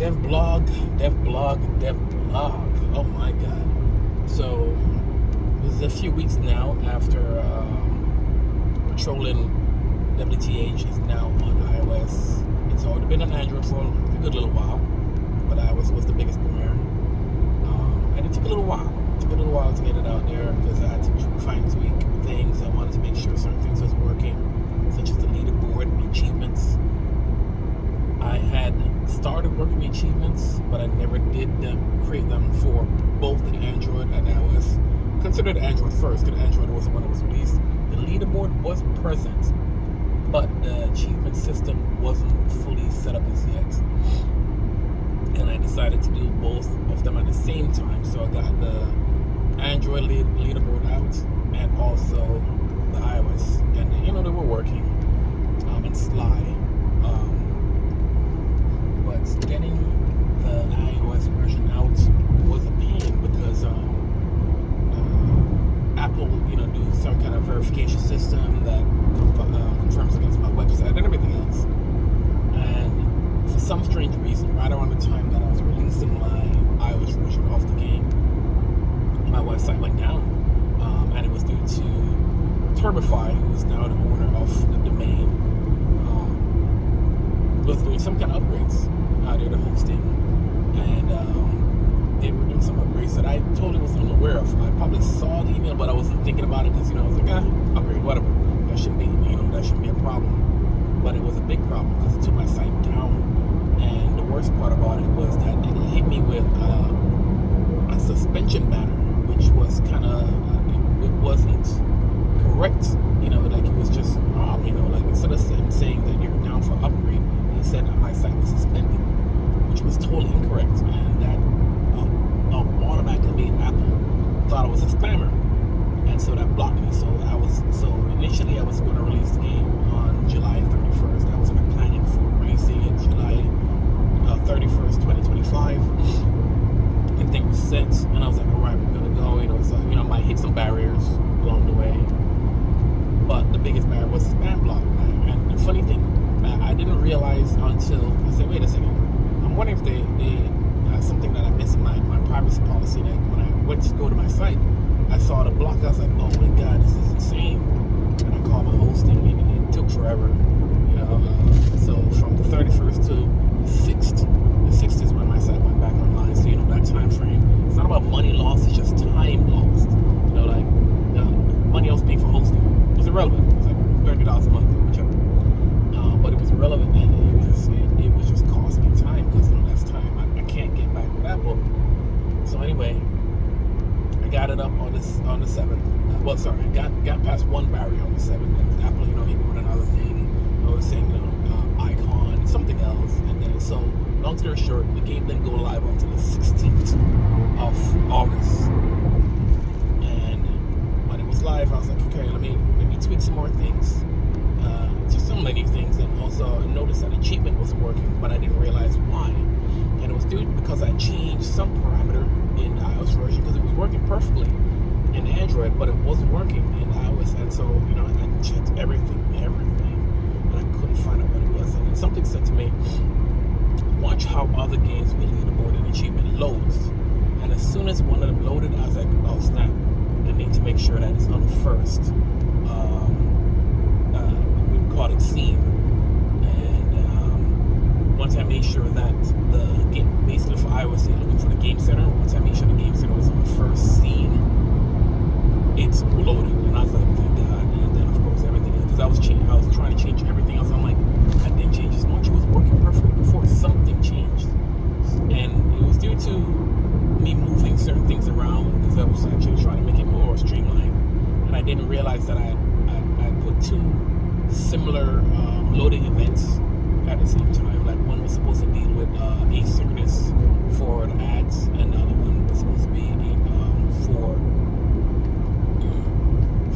dev blog. Oh my god. So this is a few weeks now after Patrollin WTH is now on iOS. It's already been on Android for a good little while, but iOS was the biggest premiere. And it took a little while. It took a little while to get it out there because I had to fine tweak things. I wanted to make sure certain things was working, such as the leaderboard and the achievements. I had started working the achievements, but I never did create them for both the Android and iOS. Considered Android first, because Android was the one that was released. The leaderboard was present, but the achievement system wasn't fully set up as yet. And I decided to do both of them at the same time. So I got the Android leaderboard out and also the iOS. And they were working in Sly. But getting the iOS version out was a pain because Apple, do some kind of verification system that confirms against my website and everything else. And for some strange reason, right around the time that I was releasing my iOS version of the game, my website went down, and it was due to Turbify, who is now the owner of the domain, was doing some kind of upgrades out there to hosting, and they were doing some upgrades that I totally wasn't aware of. I probably saw the email, but I wasn't thinking about it because I was like, upgrade, whatever. That shouldn't be, that shouldn't be a problem. But it was a big problem because it took my site down, and the worst part about it was that it hit me with a suspension banner, which was kind of it wasn't correct. Like it was just wrong. Like instead of saying that you're down for upgrade, he said that my site was suspended, which was totally incorrect, and that automatically made Apple thought I was a spammer, and so that blocked me. So initially I was going to release the game on July 31st. That was my planning for releasing it July 31st, 2025. Everything was set, and I was like, all right, we're gonna go. So I might hit some barriers along the way, but the biggest barrier was the spam block. And the funny thing, I didn't realize until I said, wait a second, I'm wondering if they something that I missed in my privacy policy. That when I went to go to my site, I saw the block. I was like, oh my god, this is insane. And I called my hosting, and it took forever. So from the 31st to the 6th, the 6th is when my site went back online. So that time frame, it's not about money lost, it's just time lost. Money I was paying for hosting was irrelevant. It was like $30 a month, whichever. But it was irrelevant, and it was just costing me time because that's time I can't get back with Apple. So anyway, I got it up on the 7th. Well, sorry, I got past one barrier on the 7th, and Apple, hit me with another thing. I was saying, icon, something else, and then so long story short, the game didn't go live until the 16th of August. And when it was live, I was like, okay, let me tweak some more things, just some many things, and also noticed that achievement wasn't working, but I didn't realize why. And it was because I changed some parameter in the iOS version because it was working perfectly in Android, but it wasn't working in iOS. And so, I checked everything, and I couldn't find out what it was. And something said to me, watch how other games with leaderboard and achievement loads. And as soon as one of them loaded, I was like, oh snap, I need to make sure that it's on the first, we call it scene. And once I made sure that the game, basically for iOS, you're looking for the game center. Once I made sure the game center was on the first scene, it's loaded, and I was like, thank God. And then of course everything else, because I was trying to change everything else. I'm like, I didn't change as much. It was working perfectly before something changed, and it was due to me moving certain things around because I was actually trying to make it more streamlined, and I didn't realize that I put two similar loading events at the same time. Like one was supposed to deal with asynchronous for the ads, and the other one was supposed to be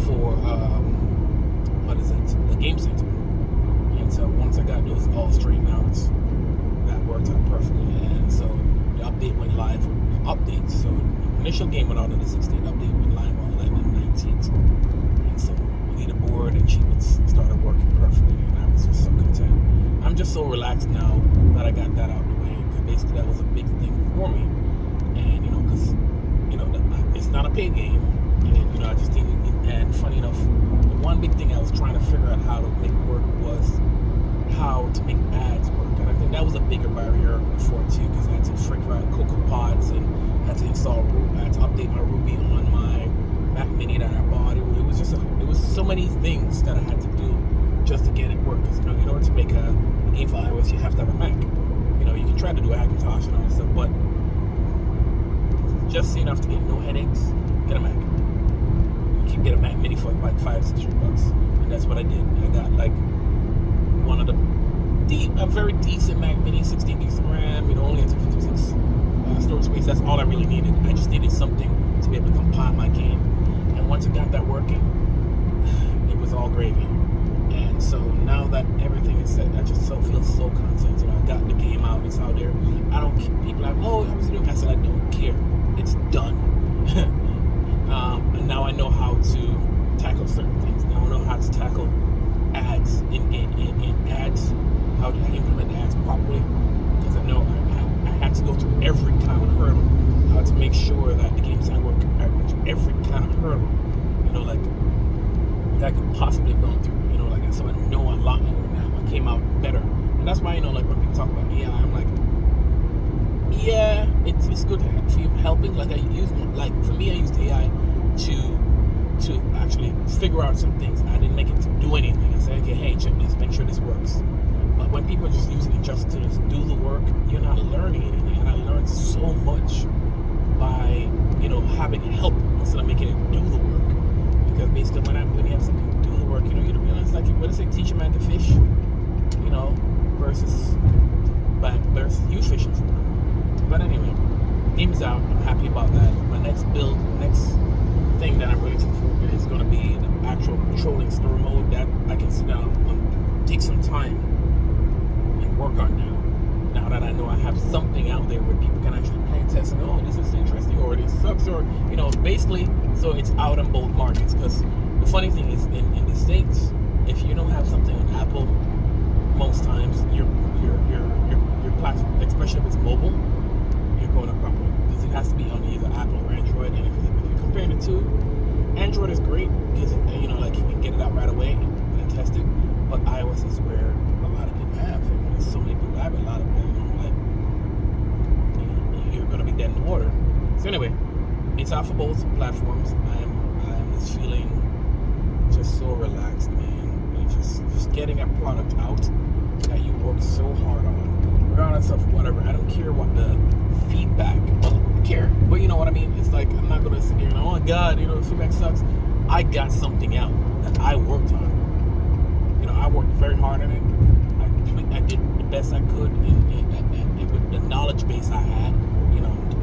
for the game center. And so once I got those all straightened out, that worked out perfectly. And so the update went live. So the initial game went out on the 16th. Update went live on the 19th. And so leaderboard and achievements started working perfectly, and I was just so content. I'm just so relaxed now that I got that out of the way. basically that was a big thing for me. And because it's not a paid game, and I just didn't. And funny enough, the one big thing I was trying to figure out how to make work was how to make ads work, and I think that was a bigger barrier before too, because I had to figure out Cocoa Pods and had to I had to update my Ruby on my Mac Mini that I bought. It was so many things that I had to do just to get it work. Because in order to make a game for iOS, you have to have a Mac. You can try to do a Hackintosh and all that stuff, but just enough to get no headaches. Get a Mac. You can get a Mac Mini for like $5-600, and that's what I did. I got like one of a very decent Mac Mini, 16 gigs of RAM. Only had 256 storage space. That's all I really needed. I just needed something to be able to compile my game, and once I got that working, it was all gravy. And so now that everything is set, I just feel so content. I got the game out, it's out there. I don't keep people like, oh, how was it doing? I said, I don't care. It's done. And now I know how to tackle certain things. Now I know how to tackle ads in ads, how to implement ads properly, because I know I had to go through every kind of hurdle, how to make sure that the game's going to work every kind of hurdle, like that I could possibly have gone through, so I know a lot more now. I came out better, and that's why like when people talk about AI, I'm like, yeah, it's good for you helping. Like for me, I used AI to actually figure out some things. I didn't make it to do anything. I said, okay, hey, check this, make sure this works. But when people are just using it just to do the work, you're not learning anything. And I learned so much by having help instead of making it do the work. Because basically, when you have something to do the work, you don't realize, like, what is it, teach a man to fish, versus you fishing for him. But anyway, game's out. I'm happy about that. My next thing that I'm really looking for is going to be the actual patrolling story mode that I can sit down and take some time and work on now that I know I have something out there where people can actually play and test and, oh, this is interesting, or this sucks, or basically, so it's out on both markets. Because the funny thing is, in the States, if you don't have something on Apple, most times your platform, especially if it's mobile, you're going to crumble, because it has to be on either Apple or Android. And if you're comparing the two, Android is great because you can get it out right away and test it, but iOS is where a lot of people have. There's so many people have it. A lot of you're going to be dead in the water. So anyway, it's out for both platforms. I'm just feeling just so relaxed, man. And just getting a product out that you work so hard on, regardless of whatever. I don't care what the feedback. I care, but you know what I mean. It's like, I'm not gonna sit here and, oh my God, the feedback sucks. I got something out that I worked on. I worked very hard on it. I did the best I could with the knowledge base I had.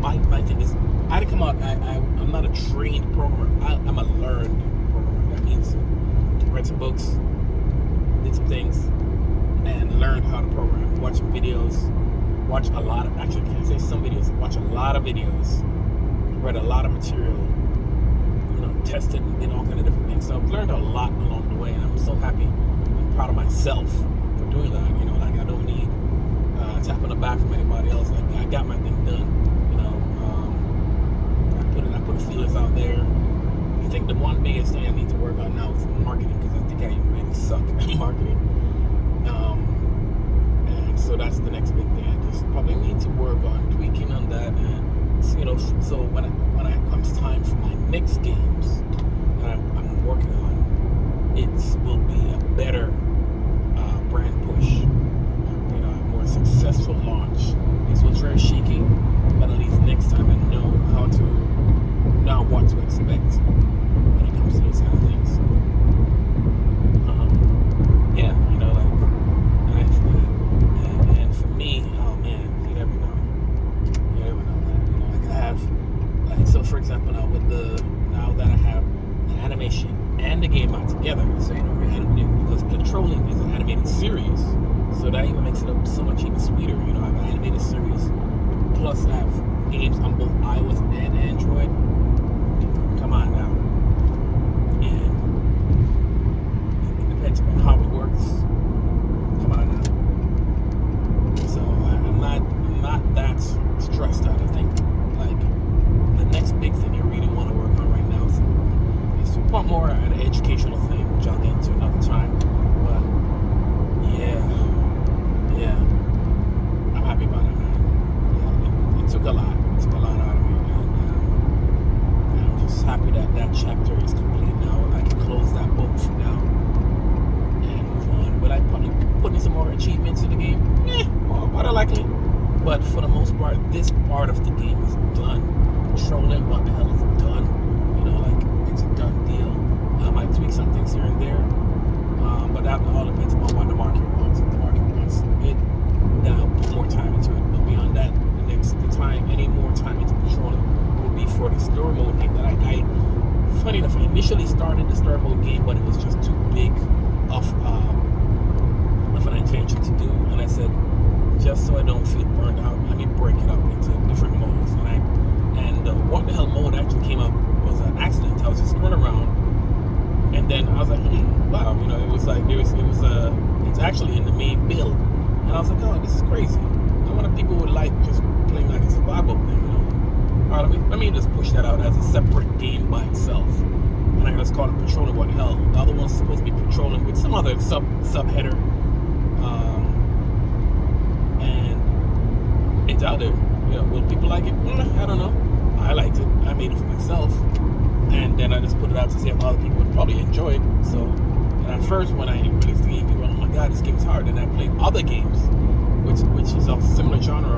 My thing is, I had to come out. I'm not a trained programmer. I'm a learned programmer. That means read some books, did some things, and learned how to program. Watch some videos. Watch a lot of, actually, can't say some videos. Watch a lot of videos. Read a lot of material. Tested and did all kind of different things. So I've learned a lot along the way, and I'm so happy and proud of myself for doing that. Like, I don't need a tap on the back from anybody else. Like, I got my thing done. I put the feelers out there. I think the one biggest thing I need to work on now is marketing, because I think I really suck at marketing. And so that's the next big thing. I just probably need to work on tweaking on that, and so when it comes time for my next games that I'm working on, it will be a better brand push, a more successful launch. This was very shaky, but at least next time I know what to expect when it comes to those kind of things. And for me, oh man, you never know, man. Like, I have, so for example, now that I have the animation and the game out together, so because Patrollin is an animated series, so that even makes it so much even sweeter. I have an animated series, plus I have games on both iOS and Android. Come on now. And it depends on how it works. Come on now. So I'm not that stressed out. I think like the next big thing I really want to work on right now is to put more an educational thing, which I'll get into another time. But yeah, I'm happy about it, man. Yeah, it took a lot. It took a lot out of me, and I'm just happy that that chapter is complete now. I can close that book for now and move on. Will I probably put in some more achievements in the game? More than likely. But for the most part, this part of the game is done. Patrollin What the Hell is done. You know, like, it's a done deal. I might tweak some things here and there. But that all depends upon what the market wants. If the market wants it, then I'll put more time into it. But beyond that, any more time into Patrollin will be for the story mode game that I funny enough, I initially started the story mode game, but it was just too big of an intention to do. And I said, just so I don't feel burned out, let me break it up into different modes. And the What the Hell mode actually came up was an accident. I was just screwing around, and then I was like, wow, you know, it was like it's actually in the main build, and I was like, oh, this is crazy. I wonder if people would like just playing like a survival thing, you know. All right, let me just push that out as a separate game by itself, and I just call it Patrollin What the Hell. The other one's supposed to be Patrollin with some other subheader. And it's out there. You know, will people like it? I don't know. I liked it. I made it for myself, and then I just put it out to see if other people would probably enjoy it. So, and at first, when I released the game, people were, oh my god, this game's hard. And I played other games, which is of similar genre,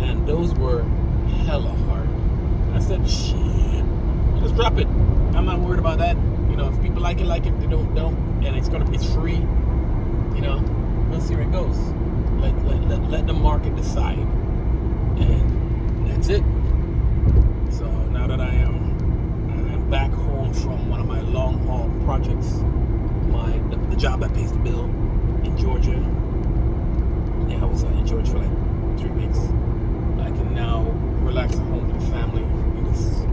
and those were hella hard. I said, shit, just drop it. I'm not worried about that. You know, if people like it, like it. If they don't. And it's free. You know, we'll see where it goes. Let the market decide, and that's it. So now that I'm back home from one of my long haul projects, the job that pays the bill in Georgia. Yeah, I was in Georgia for like 3 weeks. I can now relax at home with the family. It was